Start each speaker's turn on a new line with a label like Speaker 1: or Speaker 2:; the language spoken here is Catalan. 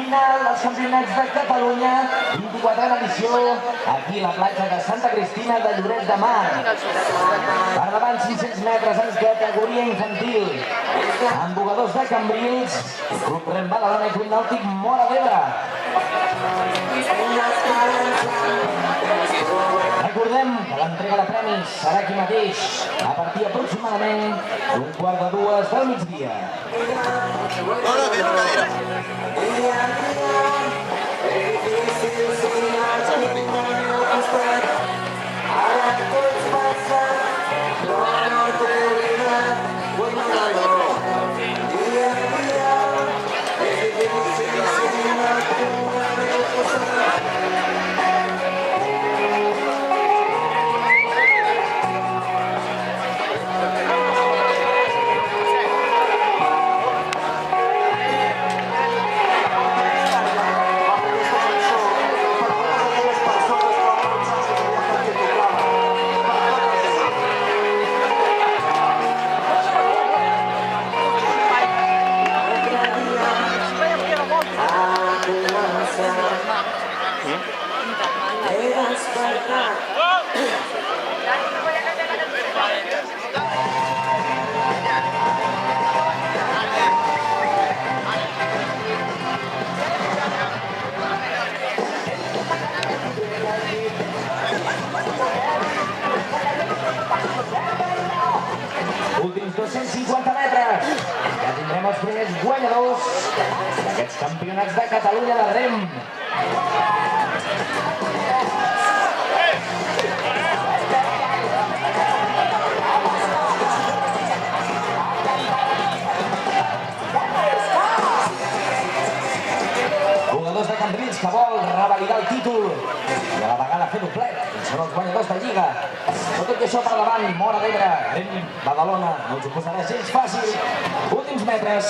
Speaker 1: final dels Campionats de Catalunya, 24a edició, aquí a la platja de Santa Cristina de Lloret de Mar. Per davant 500 metres en categoria infantil, amb bugadors de Cambrils, Club Rem Badalona i Club Nàutic Móra d'Ebre. Recordem que l'entrega de premis serà aquí mateix, a partir aproximadament d'un 1:45 del migdia. Últims 250 metres. Ja tindrem els primers guanyadors d'aquests campionats de Catalunya de rem. Jugadors de Cambrils que vol revalidar el títol i a la vegada fer doblet. Són els guanyadors de Lliga. Tot i això per davant, Móra d'Ebre, Rem Badalona, no ens ho posarà gens fàcil. Últims metres.